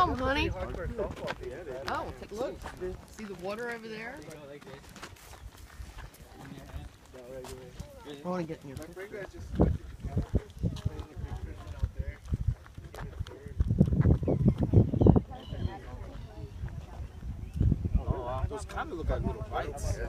film, honey. Oh, take a look. See the water over there? I want to get in your picture. Oh, wow. Those kind of look like little bites. So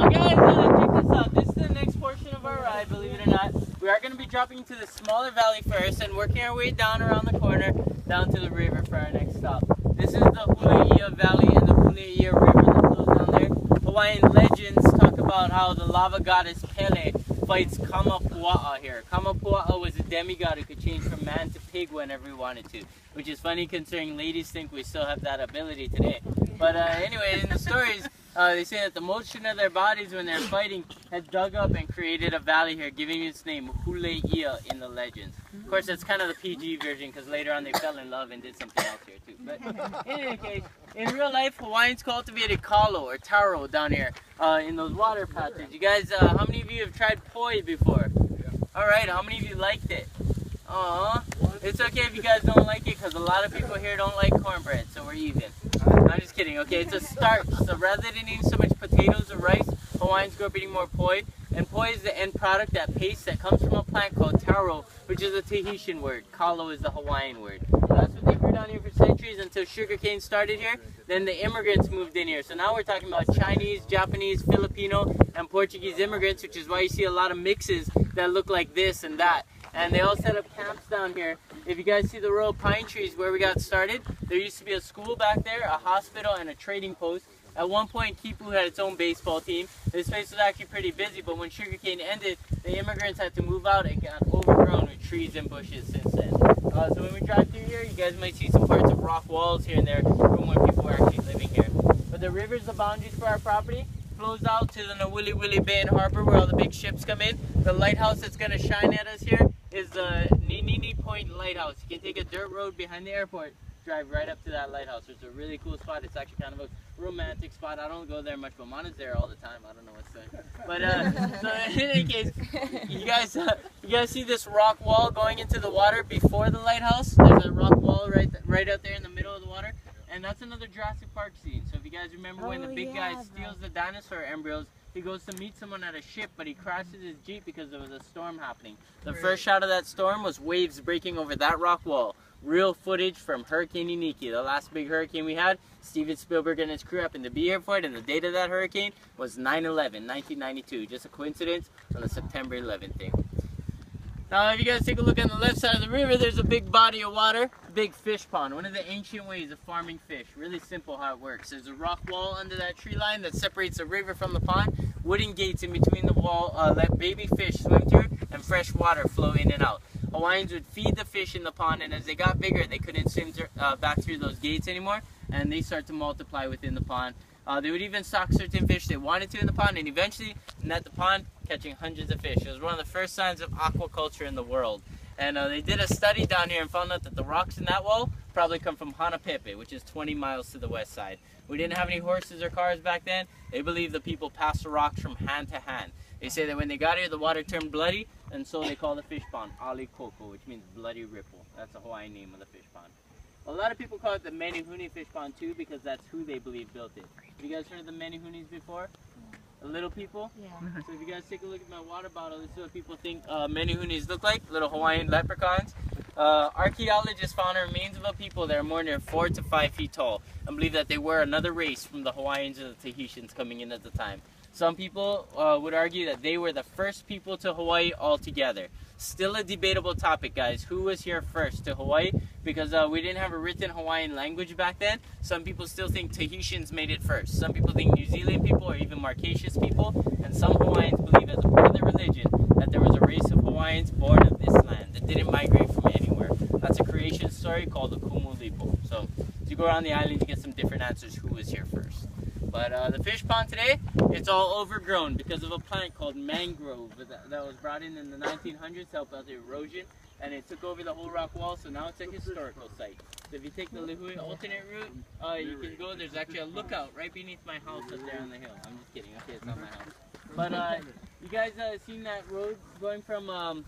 guys, check this out. This is the next portion of our ride, believe it or not. We are going to be dropping into the smaller valley first and working our way down around the corner, down to the river for our next stop. This is the Huleia Valley and the Huleia River that flows down there. Hawaiian legends talk about how the lava goddess Pele fights Kamapua'a here. Kamapua'a was a demigod who could change from man to pig whenever he wanted to, which is funny considering ladies think we still have that ability today. But anyway, in the stories, they say that the motion of their bodies when they're fighting had dug up and created a valley here, giving it its name, Huleia, in the legends. Of course, that's kind of the PG version, because later on they fell in love and did something else here too. But in any case, in real life, Hawaiians cultivated kalo or taro down here in those water patches. You guys, how many of you have tried poi before? Yeah. All right, how many of you liked it? Aww. It's okay if you guys don't like it, because a lot of people here don't like cornbread, so we're even. I'm just kidding, okay? It's a starch, so rather than eating so much potatoes or rice, Hawaiians grew up eating more poi. And poi is the end product, that paste that comes from a plant called taro, which is a Tahitian word. Kalo is the Hawaiian word. So that's what they grew down here for centuries until sugarcane started here. Then the immigrants moved in here. So now we're talking about Chinese, Japanese, Filipino, and Portuguese immigrants, which is why you see a lot of mixes that look like this and that. And they all set up camps down here. If you guys see the row of pine trees where we got started, there used to be a school back there, a hospital, and a trading post. At one point, Kipu had its own baseball team. This place was actually pretty busy, but when sugarcane ended, the immigrants had to move out and got overgrown with trees and bushes since then. So when we drive through here, you guys might see some parts of rock walls here and there from when people were actually living here. But the river's the boundaries for our property. Flows out to the Nawiliwili Bay and Harbor where all the big ships come in. The lighthouse that's going to shine at us here is the Ninini Point Lighthouse. You can take a dirt road behind the airport, drive right up to that lighthouse. It's a really cool spot. It's actually kind of a romantic spot. I don't go there much, but Mana's there all the time. I don't know what's there. But so in any case, you guys see this rock wall going into the water before the lighthouse? There's a rock wall right out there in the middle of the water. And that's another Jurassic Park scene. So if you guys remember when the big guy steals the dinosaur embryos, he goes to meet someone at a ship, but he crashes his Jeep because there was a storm happening. The first shot of that storm was waves breaking over that rock wall. Real footage from Hurricane Iniki, the last big hurricane we had. Steven Spielberg and his crew happened to be here for it, and the date of that hurricane was 9/11, 1992. Just a coincidence on a September 11th thing. Now, if you guys take a look on the left side of the river, there's a big body of water, big fish pond. One of the ancient ways of farming fish. Really simple how it works. There's a rock wall under that tree line that separates the river from the pond. Wooden gates in between the wall let baby fish swim through and fresh water flow in and out. Hawaiians would feed the fish in the pond, and as they got bigger, they couldn't swim back through those gates anymore, and they start to multiply within the pond. They would even stock certain fish they wanted to in the pond, and eventually net the pond, catching hundreds of fish. It was one of the first signs of aquaculture in the world. And they did a study down here and found out that the rocks in that wall probably come from Hanapepe, which is 20 miles to the west side. We didn't have any horses or cars back then. They believe the people passed the rocks from hand to hand. They say that when they got here, the water turned bloody, and so they call the fish pond Ali Koko, which means bloody ripple. That's the Hawaiian name of the fish pond. A lot of people call it the Menehune fish pond too, because that's who they believe built it. Have you guys heard of the Menehunes before? The little people? Yeah. So if you guys take a look at my water bottle, this is what people think Menehunes look like, little Hawaiian leprechauns. Archaeologists found remains of a people that are more than 4 to 5 feet tall and believe that they were another race from the Hawaiians or the Tahitians coming in at the time. Some people would argue that they were the first people to Hawaii altogether. Still a debatable topic, guys. Who was here first to Hawaii? Because we didn't have a written Hawaiian language back then. Some people still think Tahitians made it first. Some people think New Zealand people or even Marquesas people. And some Hawaiians believe as a part of their religion that there was a race of Hawaiians born of this land that didn't migrate from anywhere. That's a creation story called the Kumulipo. So as you go around the island, you get some different answers who was here first. But the fish pond today, it's all overgrown because of a plant called mangrove that was brought in the 1900s to help out the erosion, and it took over the whole rock wall, so now it's a historical site. So if you take the Lihui alternate route, you can go, there's actually a lookout right beneath my house up there on the hill. I'm just kidding, okay, it's not my house. But you guys seen that road going from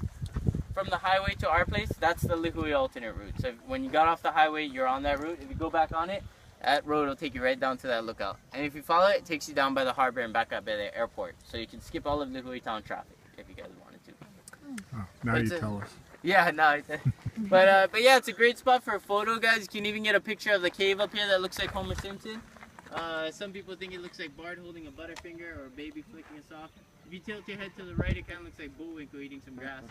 from the highway to our place, that's the Lihue alternate route. So when you got off the highway, you're on that route. If you go back on it, that road will take you right down to that lookout. And if you follow it, it takes you down by the harbor and back up by the airport. So you can skip all of Lihue town traffic if you guys wanted to. Oh, now you tell us. Yeah, no. But yeah, it's a great spot for a photo, guys. You can even get a picture of the cave up here that looks like Homer Simpson. Some people think it looks like Bart holding a Butterfinger or a baby flicking us off. If you tilt your head to the right, it kind of looks like Bullwinkle eating some grass.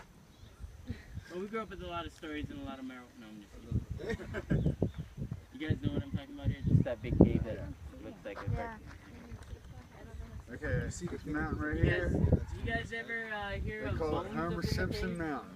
Well, we grew up with a lot of stories and a lot of marijuana. No, I'm just kidding. You guys know what I'm talking about here? Just that big cave that looks like a cartoon. Okay, I see this mountain right here. here. You guys ever hear They of call bones it Homer up in the Simpson cave? Mountain.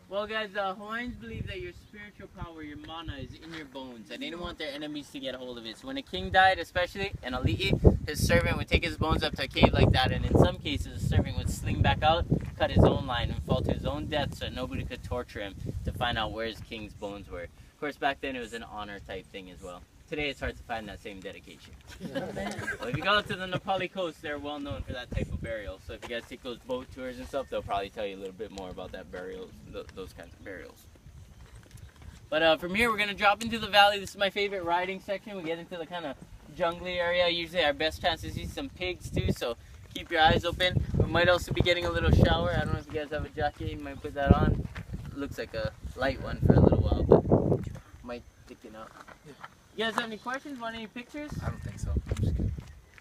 Well, guys, Hawaiians believe that your spiritual power, your mana, is in your bones, and they don't want their enemies to get a hold of it. So when a king died, especially, an ali'i, his servant would take his bones up to a cave like that, and in some cases, the servant would sling back out, cut his own line, and fall to his own death so that nobody could torture him to find out where his king's bones were. Of course, back then, it was an honor type thing as well. Today, it's hard to find that same dedication. Well, if you go out to the Nepali coast, they're well known for that type of burial. So if you guys take those boat tours and stuff, they'll probably tell you a little bit more about that burial, those kinds of burials. But from here, we're going to drop into the valley. This is my favorite riding section. We get into the kind of jungly area. Usually our best chance is to see some pigs too, so keep your eyes open. We might also be getting a little shower. I don't know if you guys have a jacket. You might put that on. It looks like a light one for a little while, but might thicken up. You guys have any questions? Want any pictures? I don't think so. I'm just kidding.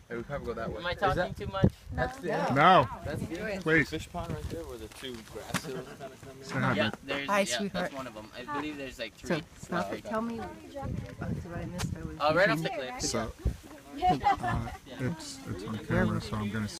Hey, we probably go that way. Am I talking too much? That's the No. That's the Please. fish pond right there where the two grass hills kind of come in. Say hi, Yeah, babe. there's Hi, yeah, sweetheart. that's one of them. I believe there's like three. So, tell me what I missed. I was Right off the cliff. So, it's on camera, so I'm going to